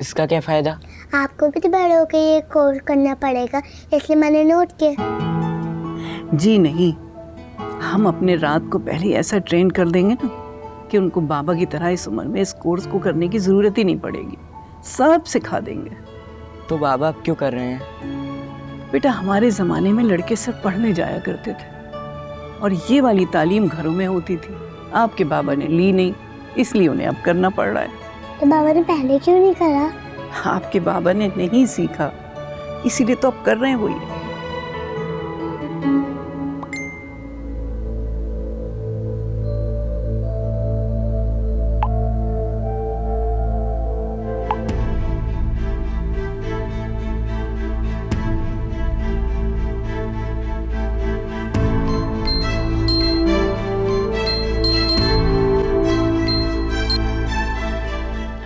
इसका क्या फ़ायदा? आपको भी तो बड़े होकर ये कोर्स करना पड़ेगा, इसलिए मैंने नोट किया। जी नहीं, हम अपने रात को पहले ऐसा ट्रेन कर देंगे ना कि उनको बाबा की तरह इस उम्र में इस कोर्स को करने की ज़रूरत ही नहीं पड़ेगी। सब सिखा देंगे। तो बाबा अब क्यों कर रहे हैं? बेटा, हमारे ज़माने में लड़के सिर्फ पढ़ने जाया करते थे और ये वाली तालीम घरों में होती थी। आपके बाबा ने ली नहीं, इसलिए उन्हें अब करना पड़ रहा है। तो बाबा ने पहले क्यों नहीं करा? आपके बाबा ने नहीं सीखा, इसीलिए तो अब कर रहे हैं वो ये।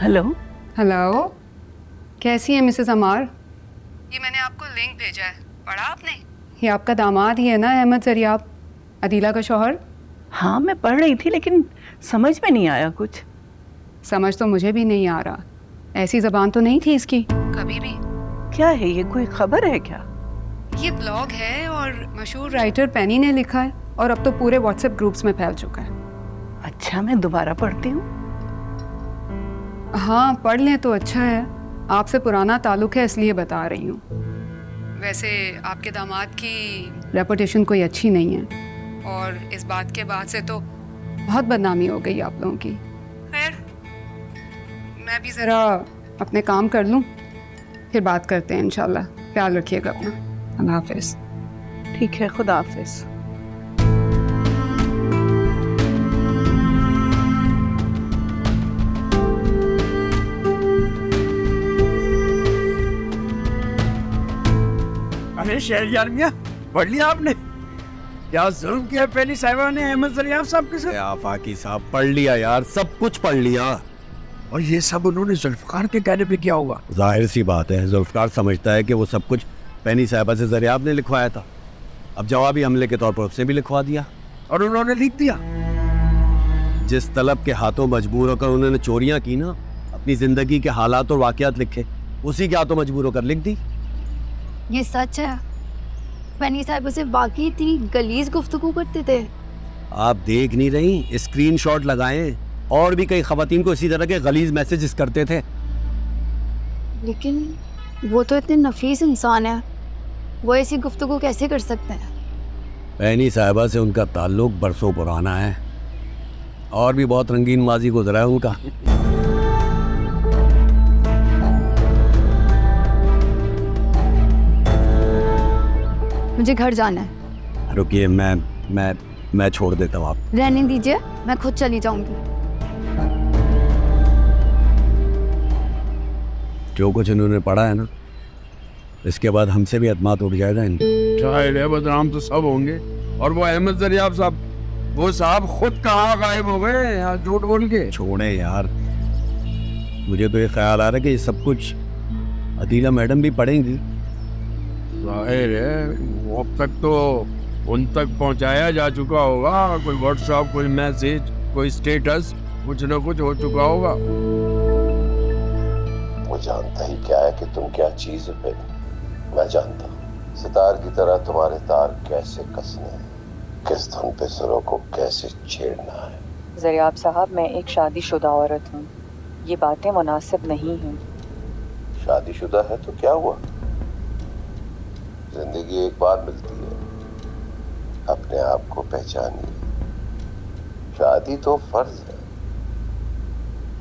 हेलो। हेलो, कैसी है मिसेस अमार? ये मैंने आपको लिंक भेजा है, पढ़ा आपने? ये आपका दामाद ही है ना, अहमद जरियाब, अदीला का शौहर? हाँ, मैं पढ़ रही थी लेकिन समझ में नहीं आया कुछ। समझ तो मुझे भी नहीं आ रहा, ऐसी ज़बान तो नहीं थी इसकी कभी भी। क्या है ये, कोई खबर है क्या? ये ब्लॉग है और मशहूर राइटर पेनी ने लिखा है और अब तो पूरे व्हाट्सएप ग्रुप्स में फैल चुका है। अच्छा, मैं दोबारा पढ़ती हूँ। हाँ, पढ़ लें तो अच्छा है, आपसे पुराना ताल्लुक है इसलिए बता रही हूँ। वैसे आपके दामाद की रेपुटेशन कोई अच्छी नहीं है और इस बात के बाद से तो बहुत बदनामी हो गई आप लोगों की। खैर, मैं भी ज़रा अपने काम कर लूँ, फिर बात करते हैं इंशाल्लाह। ख्याल रखिएगा अपना। अल्लाह हाफिज़। ठीक है, खुदा हाफिज़। अरे शहरयार मियां, पढ़ लिया आपने? क्या जुल्म किया पहली साहिबा ने अहमद जरियाब साहब के साथ? आफाकी साहब, पढ़ लिया यार, सब कुछ पढ़ लिया। और ये सब उन्होंने जुल्फकार के कहने पे किया होगा। जाहिर सी बात है, जुल्फकार समझता है कि वो सब कुछ पैनी साहिबा से जरियाब ने लिखवाया था। अब जवाबी हमले के तौर पर उसने भी लिखवा दिया। और उन्होंने लिख दिया। जिस तलब के हाथों मजबूर होकर उन्होंने चोरियां की ना, अपनी जिंदगी के हालात और वाकयात लिखे, उसी के हाथों मजबूर होकर लिख दी। ये सच है? पैनी साहब से वाकई इतनी गलीज गुफ्तगू करते थे? आप देख नहीं रही, स्क्रीनशॉट लगाएं। और भी कई खवातीन को इसी तरह के गलीज मैसेजेस करते थे। लेकिन वो तो इतने नफीस इंसान है, वो ऐसी गुफ्तगू कैसे कर सकते हैं? पैनी साहिबा से उनका ताल्लुक बरसों पुराना है और भी बहुत रंगीन माजी गुजरा है उनका। मुझे घर जाना है। रुकिए, मैं छोड़ देता हूँ। आप रहने दीजिए, मैं खुद चली जाऊंगी। जो कुछ इन्होंने पढ़ा है ना, इसके बाद हमसे भी अतमाद उठ जाएगा इनका। शायद है, बदनाम तो सब होंगे। और वो अहमद जरियाब साहब, वो साहब खुद कहाँ गायब हो गए यार, झूठ बोल के। छोड़े यार, मुझे तो ये ख्याल आ रहा है कि ये सब कुछ अदीला मैडम भी पढ़ेंगी। जाहिर है, वो अब तक तो उन तक पहुंचाया जा चुका होगा। कोई व्हाट्सएप, कोई मैसेज, कोई स्टेटस, कुछ ना कुछ हो चुका होगा। वो जानता ही क्या है कि तुम क्या चीज है। मैं जानता हूँ सितार की तरह तुम्हारे तार कैसे कसने हैं, किस धुन पे सुरों को कैसे छेड़ना है। जरियाब साहब, मैं एक शादीशुदा औरत हूँ, ये बातें मुनासिब नहीं हैं। शादीशुदा है तो क्या हुआ, जिंदगी एक बार मिलती है, अपने आप को पहचानिए। शादी तो फर्ज है,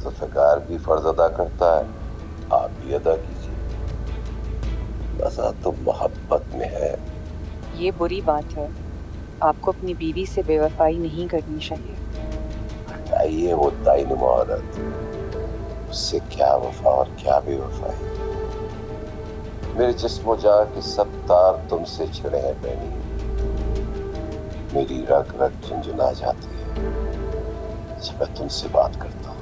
जुल्फ़िकार भी फर्ज अदा करता है, आप भी अदा कीजिए। मज़ा तो मोहब्बत में है। ये बुरी बात है, आपको अपनी बीवी से बेवफाई नहीं करनी चाहिए। हटाइए वो दाइनुमा औरत, उससे क्या वफा और क्या बेवफाई। मेरे जिस्म जा के सब तार तुमसे छिड़े हैं पैनी, मेरी रग रग झुंझुना जाती है जब मैं तुमसे बात करता हूँ।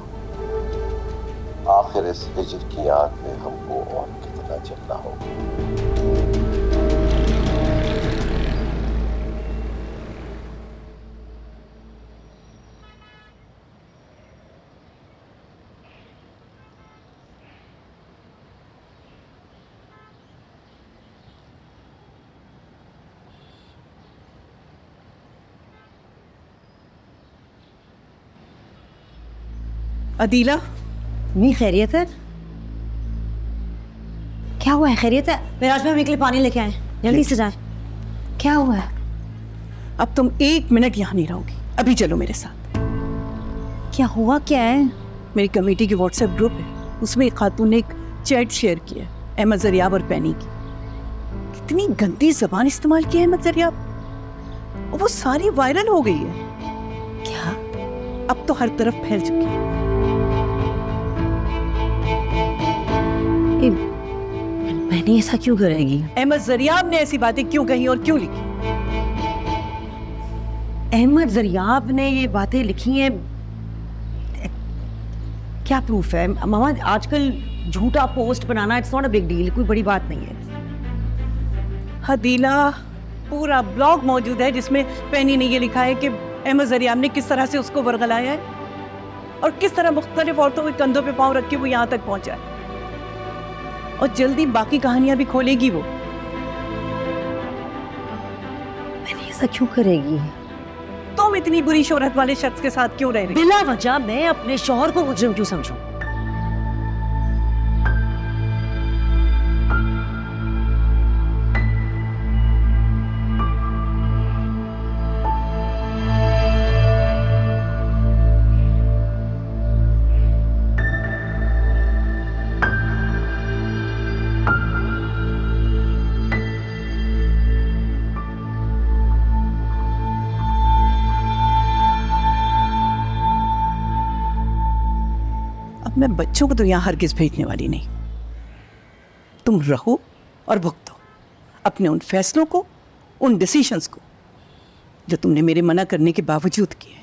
आखिर इस हिजर की आग में हमको और कितना चलना होगा। अदीला, नहीं खैरियत है? क्या हुआ है? खैरियत है? मेराज में हम के लिए पानी लेके आए, जल्दी से जाए। क्या हुआ है? अब तुम 1 मिनट यहाँ नहीं रहोगी, अभी चलो मेरे साथ। क्या हुआ? क्या है? मेरी कमेटी की व्हाट्सएप ग्रुप है, उसमें एक खातून ने एक चैट शेयर किया अहमद जरियाब और पैनी की। कितनी गंदी जबान इस्तेमाल की है अहमद जरियाब, और वो सारी वायरल हो गई है। क्या? अब तो हर तरफ फैल चुकी है। मैंने ऐसा क्यों करेगी? अहमद जरियाब ने ऐसी बातें क्यों कही और क्यों लिखी? अहमद जरियाब ने ये बातें लिखी हैं, क्या प्रूफ है? मामा आजकल झूठा post banana it's not a big deal, कोई बड़ी बात नहीं है। हदीला, पूरा ब्लॉग मौजूद है जिसमें पैनी ने ये लिखा है कि अहमद जरियाब ने किस तरह से उसको वरगलाया है और किस तरह मुख्तलिफ औरतों के कंधों पे पांव रख के वो यहाँ तक पहुंचा है। और जल्दी बाकी कहानियां भी खोलेगी वो। मैंने ऐसा क्यों करेगी? तुम इतनी बुरी शोहरत वाले शख्स के साथ क्यों रह रही? बिला वजह मैं अपने शौहर को मुजरिम क्यों समझूं? मैं बच्चों को तो यहाँ हरगिज भेजने वाली नहीं। तुम रहो और भुगतो अपने उन फैसलों को, उन डिसीजंस को जो तुमने मेरे मना करने के बावजूद किए।